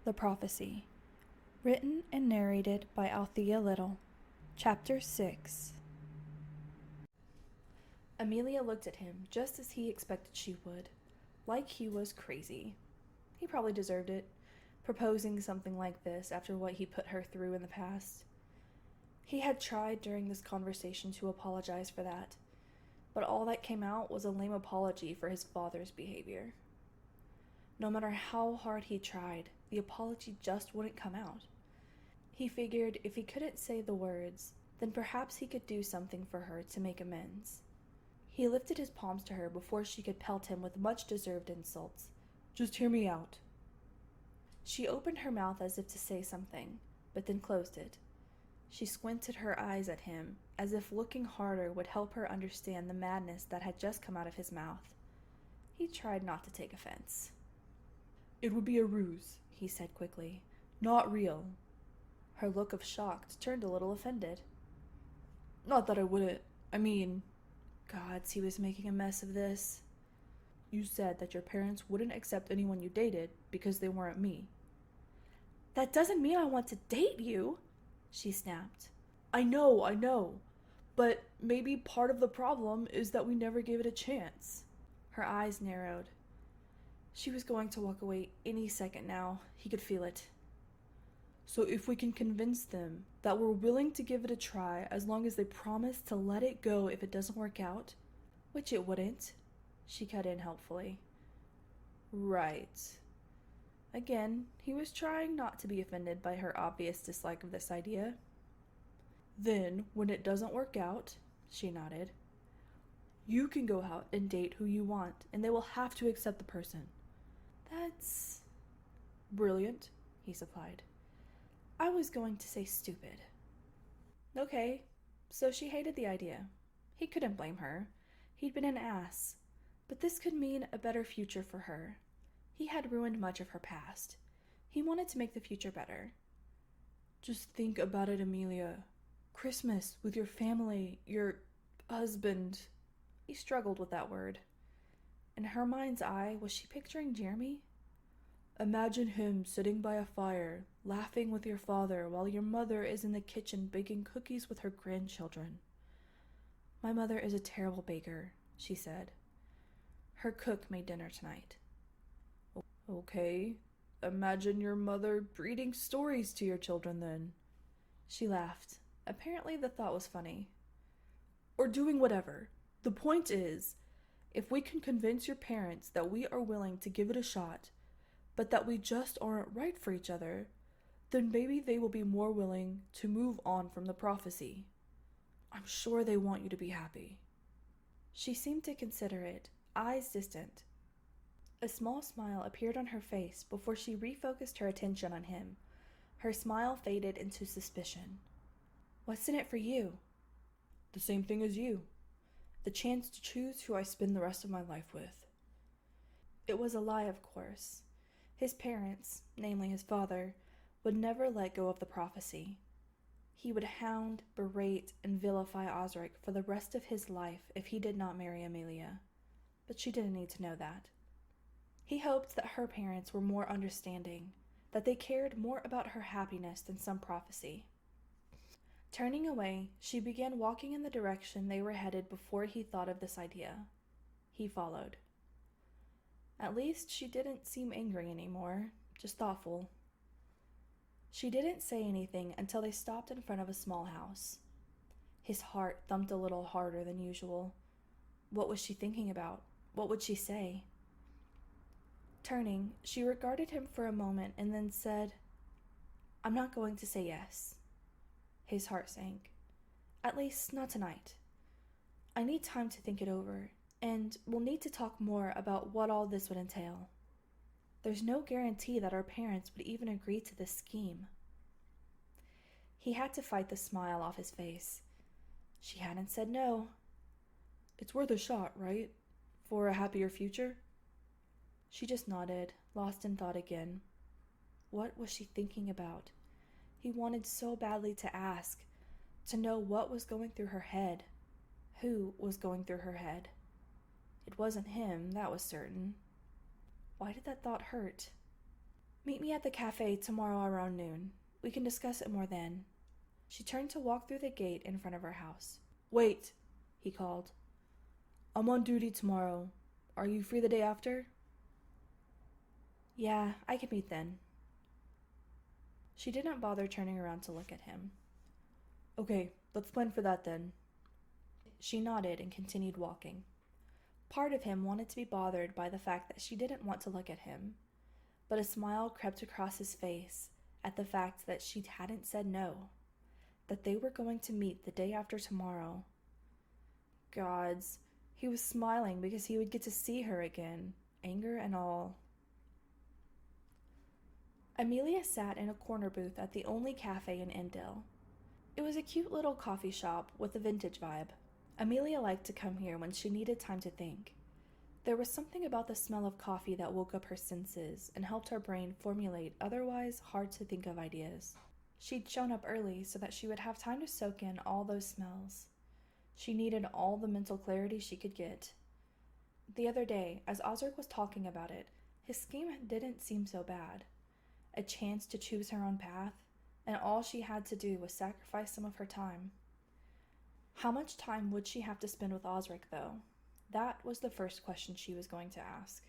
The Prophecy. Written and narrated by Althea Little. Chapter 6. Amelia looked at him just as he expected she would, like he was crazy. He probably deserved it, proposing something like this after what he put her through in the past. He had tried during this conversation to apologize for that, but all that came out was a lame apology for his father's behavior. No matter how hard he tried, the apology just wouldn't come out. He figured if he couldn't say the words, then perhaps he could do something for her to make amends. He lifted his palms to her before she could pelt him with much-deserved insults. "Just hear me out." She opened her mouth as if to say something, but then closed it. She squinted her eyes at him, as if looking harder would help her understand the madness that had just come out of his mouth. He tried not to take offense. "It would be a ruse," he said quickly. "Not real." Her look of shock turned a little offended. "Not that I wouldn't. Gods, he was making a mess of this. You said that your parents wouldn't accept anyone you dated because they weren't me." "That doesn't mean I want to date you," she snapped. I know. But maybe part of the problem is that we never gave it a chance." Her eyes narrowed. She was going to walk away any second now. He could feel it. "So if we can convince them that we're willing to give it a try as long as they promise to let it go if it doesn't work out," which it wouldn't, she cut in helpfully. "Right." Again, he was trying not to be offended by her obvious dislike of this idea. "Then, when it doesn't work out," she nodded, "you can go out and date who you want, and they will have to accept the person." "That's brilliant," he supplied. "I was going to say stupid." Okay, so she hated the idea. He couldn't blame her. He'd been an ass. But this could mean a better future for her. He had ruined much of her past. He wanted to make the future better. "Just think about it, Amelia. Christmas with your family, your husband." He struggled with that word. In her mind's eye, was she picturing Jeremy? "Imagine him sitting by a fire, laughing with your father while your mother is in the kitchen baking cookies with her grandchildren." "My mother is a terrible baker," she said. "Her cook made dinner tonight." "Okay, imagine your mother reading stories to your children then." She laughed. Apparently the thought was funny. "Or doing whatever. The point is, if we can convince your parents that we are willing to give it a shot, but that we just aren't right for each other, then maybe they will be more willing to move on from the prophecy. I'm sure they want you to be happy." She seemed to consider it, eyes distant. A small smile appeared on her face before she refocused her attention on him. Her smile faded into suspicion. "What's in it for you?" "The same thing as you. The chance to choose who I spend the rest of my life with." It was a lie, of course. His parents, namely his father, would never let go of the prophecy. He would hound, berate, and vilify Osric for the rest of his life if he did not marry Amelia. But she didn't need to know that. He hoped that her parents were more understanding, that they cared more about her happiness than some prophecy. Turning away, she began walking in the direction they were headed before he thought of this idea. He followed. At least she didn't seem angry anymore, just thoughtful. She didn't say anything until they stopped in front of a small house. His heart thumped a little harder than usual. What was she thinking about? What would she say? Turning, she regarded him for a moment and then said, "I'm not going to say yes." His heart sank. "At least, not tonight. I need time to think it over, and we'll need to talk more about what all this would entail. There's no guarantee that our parents would even agree to this scheme." He had to fight the smile off his face. She hadn't said no. "It's worth a shot, right? For a happier future?" She just nodded, lost in thought again. What was she thinking about? He wanted so badly to ask, to know what was going through her head. Who was going through her head? It wasn't him, that was certain. Why did that thought hurt? Meet me at the cafe tomorrow around noon. We can discuss it more then. She turned to walk through the gate in front of her house. Wait, he called. I'm on duty tomorrow. Are you free the day after? Yeah, I can meet then. She didn't bother turning around to look at him. Okay, let's plan for that then. She nodded and continued walking. Part of him wanted to be bothered by the fact that she didn't want to look at him, but a smile crept across his face at the fact that she hadn't said no, that they were going to meet the day after tomorrow. Gods, he was smiling because he would get to see her again, anger and all. Amelia sat in a corner booth at the only cafe in Endell. It was a cute little coffee shop with a vintage vibe. Amelia liked to come here when she needed time to think. There was something about the smell of coffee that woke up her senses and helped her brain formulate otherwise hard-to-think-of ideas. She'd shown up early so that she would have time to soak in all those smells. She needed all the mental clarity she could get. The other day, as Osric was talking about it, his scheme didn't seem so bad. A chance to choose her own path, and all she had to do was sacrifice some of her time. How much time would she have to spend with Osric, though? That was the first question she was going to ask.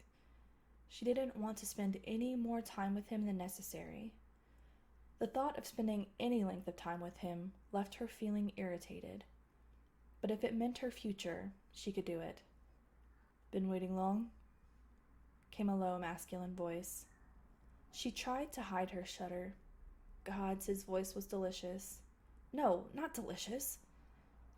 She didn't want to spend any more time with him than necessary. The thought of spending any length of time with him left her feeling irritated. But if it meant her future, she could do it. Been waiting long? Came a low, masculine voice. She tried to hide her shudder. Gods, his voice was delicious. No, not delicious.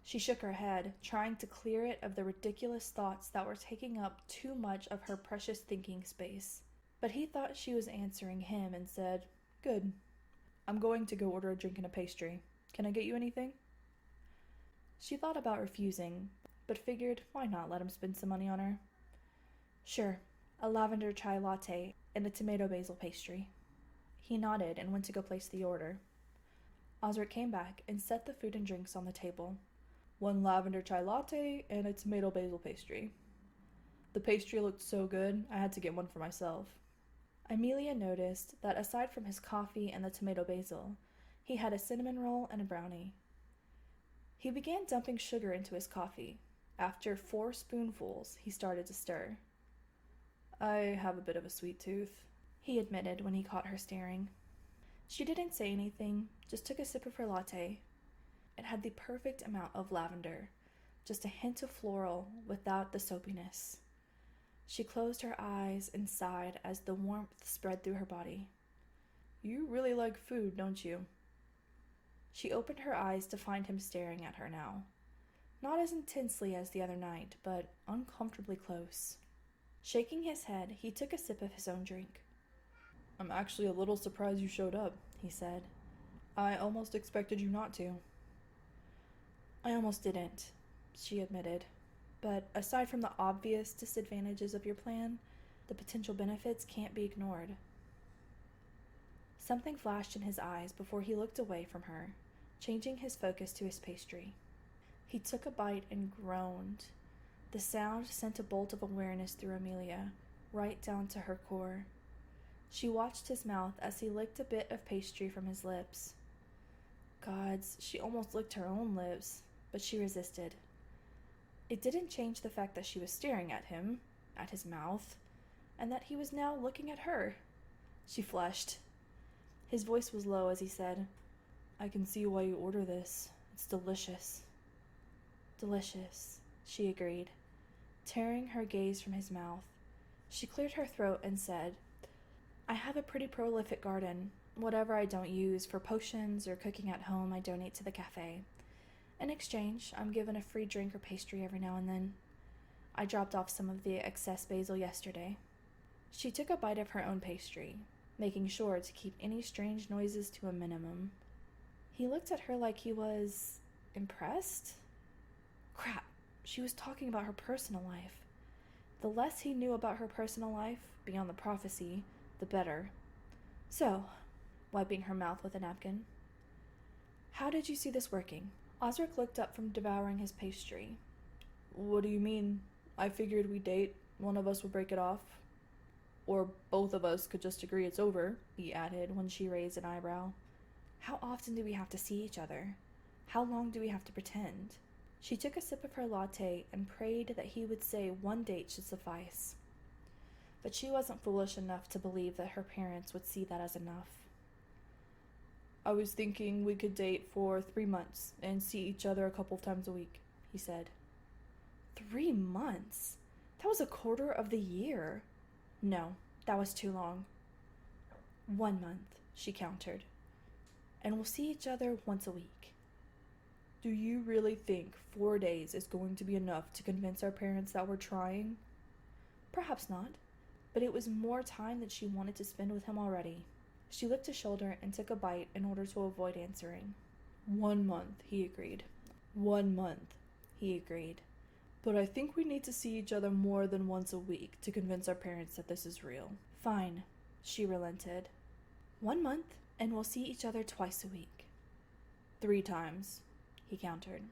She shook her head, trying to clear it of the ridiculous thoughts that were taking up too much of her precious thinking space. But he thought she was answering him and said, Good. I'm going to go order a drink and a pastry. Can I get you anything? She thought about refusing, but figured why not let him spend some money on her. Sure, a lavender chai latte and a tomato basil pastry. He nodded and went to go place the order. Osric came back and set the food and drinks on the table. 1 lavender chai latte and a tomato basil pastry. The pastry looked so good, I had to get one for myself. Amelia noticed that aside from his coffee and the tomato basil, he had a cinnamon roll and a brownie. He began dumping sugar into his coffee. After 4 spoonfuls, he started to stir. I have a bit of a sweet tooth, he admitted when he caught her staring. She didn't say anything, just took a sip of her latte. It had the perfect amount of lavender, just a hint of floral without the soapiness. She closed her eyes and sighed as the warmth spread through her body. You really like food, don't you? She opened her eyes to find him staring at her now. Not as intensely as the other night, but uncomfortably close. Shaking his head, he took a sip of his own drink. I'm actually a little surprised you showed up, he said. I almost expected you not to. I almost didn't, she admitted. But aside from the obvious disadvantages of your plan, the potential benefits can't be ignored. Something flashed in his eyes before he looked away from her, changing his focus to his pastry. He took a bite and groaned. The sound sent a bolt of awareness through Amelia, right down to her core. She watched his mouth as he licked a bit of pastry from his lips. Gods, she almost licked her own lips, but she resisted. It didn't change the fact that she was staring at him, at his mouth, and that he was now looking at her. She flushed. His voice was low as he said, I can see why you order this. It's delicious. Delicious, she agreed, tearing her gaze from his mouth. She cleared her throat and said, I have a pretty prolific garden. Whatever I don't use for potions or cooking at home, I donate to the cafe. In exchange, I'm given a free drink or pastry every now and then. I dropped off some of the excess basil yesterday. She took a bite of her own pastry, making sure to keep any strange noises to a minimum. He looked at her like he was impressed. Crap, she was talking about her personal life. The less he knew about her personal life, beyond the prophecy, the better. So, wiping her mouth with a napkin, how did you see this working? Osric looked up from devouring his pastry. What do you mean? I figured we'd date. One of us would break it off. Or both of us could just agree it's over, he added when she raised an eyebrow. How often do we have to see each other? How long do we have to pretend? She took a sip of her latte and prayed that he would say one date should suffice. But she wasn't foolish enough to believe that her parents would see that as enough. I was thinking we could date for 3 months and see each other a couple times a week, he said. 3 months? That was a quarter of the year. No, that was too long. 1 month, she countered. And we'll see each other once a week. Do you really think 4 days is going to be enough to convince our parents that we're trying? Perhaps not, but it was more time than she wanted to spend with him already. She lifted a shoulder and took a bite in order to avoid answering. 1 month, he agreed. 1 month, he agreed. But I think we need to see each other more than once a week to convince our parents that this is real. Fine, she relented. 1 month, and we'll see each other twice a week. 3 times, he countered.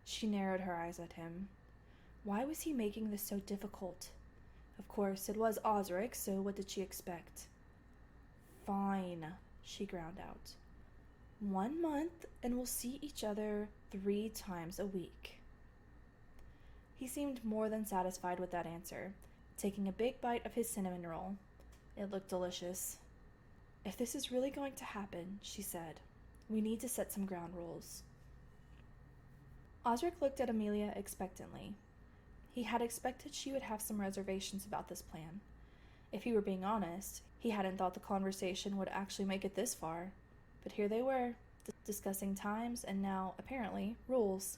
She narrowed her eyes at him. Why was he making this so difficult? Of course, it was Osric, so what did she expect? Fine, she ground out. 1 month, and we'll see each other 3 times a week. He seemed more than satisfied with that answer, taking a big bite of his cinnamon roll. It looked delicious. If this is really going to happen, she said, we need to set some ground rules. Osric looked at Amelia expectantly. He had expected she would have some reservations about this plan. If he were being honest, he hadn't thought the conversation would actually make it this far. But here they were, discussing times and now, apparently, rules.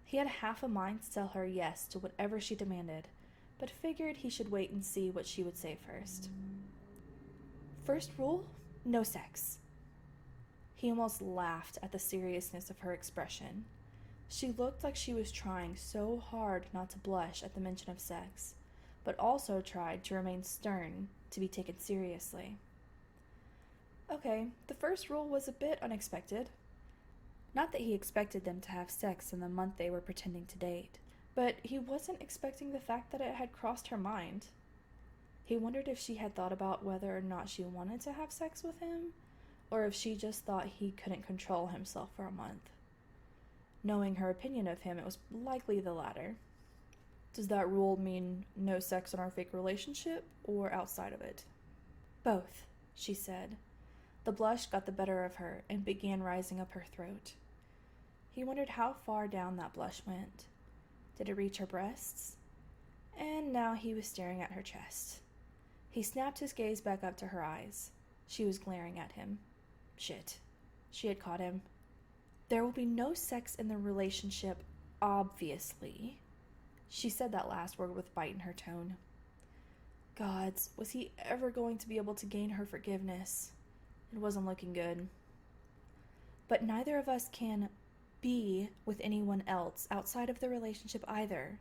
He had half a mind to tell her yes to whatever she demanded, but figured he should wait and see what she would say first. First rule, no sex. He almost laughed at the seriousness of her expression. She looked like she was trying so hard not to blush at the mention of sex, but also tried to remain stern to be taken seriously. Okay, the first rule was a bit unexpected. Not that he expected them to have sex in the month they were pretending to date, but he wasn't expecting the fact that it had crossed her mind. He wondered if she had thought about whether or not she wanted to have sex with him, or if she just thought he couldn't control himself for a month. Knowing her opinion of him, it was likely the latter. Does that rule mean no sex in our fake relationship, or outside of it? Both, she said. The blush got the better of her and began rising up her throat. He wondered how far down that blush went. Did it reach her breasts? And now he was staring at her chest. He snapped his gaze back up to her eyes. She was glaring at him. Shit. She had caught him. There will be no sex in the relationship, obviously. She said that last word with bite in her tone. Gods, was he ever going to be able to gain her forgiveness? It wasn't looking good. But neither of us can be with anyone else outside of the relationship either,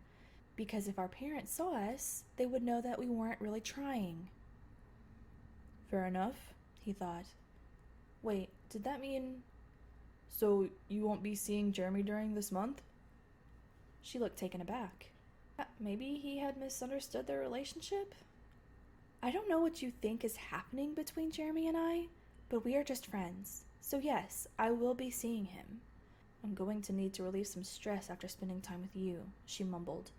because if our parents saw us, they would know that we weren't really trying. Fair enough, he thought. Wait, did that mean... So you won't be seeing Jeremy during this month? She looked taken aback. Maybe he had misunderstood their relationship? I don't know what you think is happening between Jeremy and I, but we are just friends. So yes, I will be seeing him. I'm going to need to relieve some stress after spending time with you, she mumbled.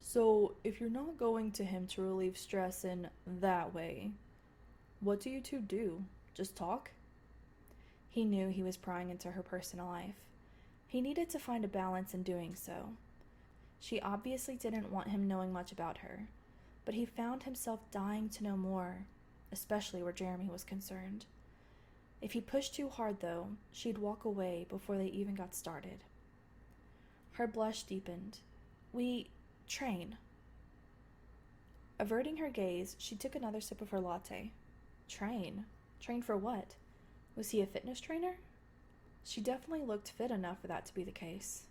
So, if you're not going to him to relieve stress in that way, what do you two do? Just talk? He knew he was prying into her personal life. He needed to find a balance in doing so. She obviously didn't want him knowing much about her, but he found himself dying to know more, especially where Jeremy was concerned. If he pushed too hard, though, she'd walk away before they even got started. Her blush deepened. We train. Averting her gaze, she took another sip of her latte. Train? Train for what? Was he a fitness trainer? She definitely looked fit enough for that to be the case.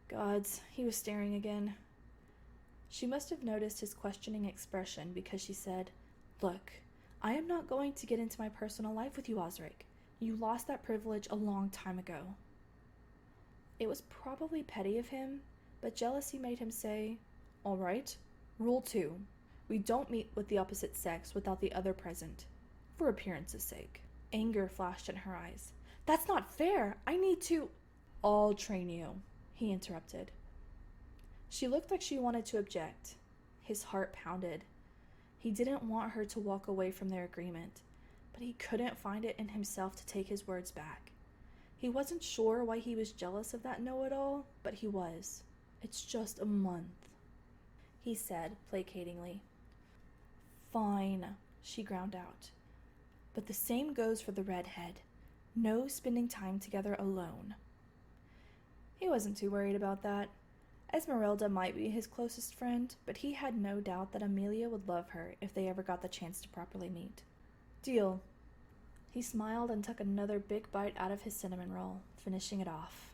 Gods, he was staring again. She must have noticed his questioning expression because she said, Look, I am not going to get into my personal life with you, Osric. You lost that privilege a long time ago. It was probably petty of him, but jealousy made him say, All right, rule 2. We don't meet with the opposite sex without the other present, for appearance's sake. Anger flashed in her eyes. That's not fair. I need to... I'll train you, he interrupted. She looked like she wanted to object. His heart pounded. He didn't want her to walk away from their agreement, but he couldn't find it in himself to take his words back. He wasn't sure why he was jealous of that know-it-all, but he was. It's just a month, he said placatingly. Fine, she ground out. But the same goes for the redhead. No spending time together alone. He wasn't too worried about that. Esmeralda might be his closest friend, but he had no doubt that Amelia would love her if they ever got the chance to properly meet. Deal. He smiled and took another big bite out of his cinnamon roll, finishing it off.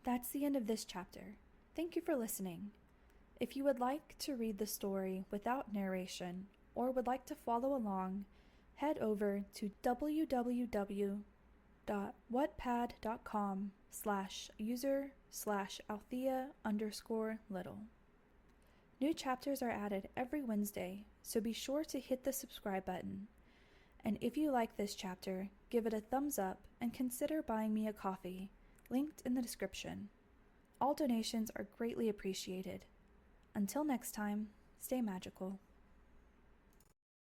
That's the end of this chapter. Thank you for listening. If you would like to read the story without narration or would like to follow along, head over to www.wattpad.com/user/Althea_little. New chapters are added every Wednesday, so be sure to hit the subscribe button. And if you like this chapter, give it a thumbs up and consider buying me a coffee, linked in the description. All donations are greatly appreciated. Until next time, stay magical.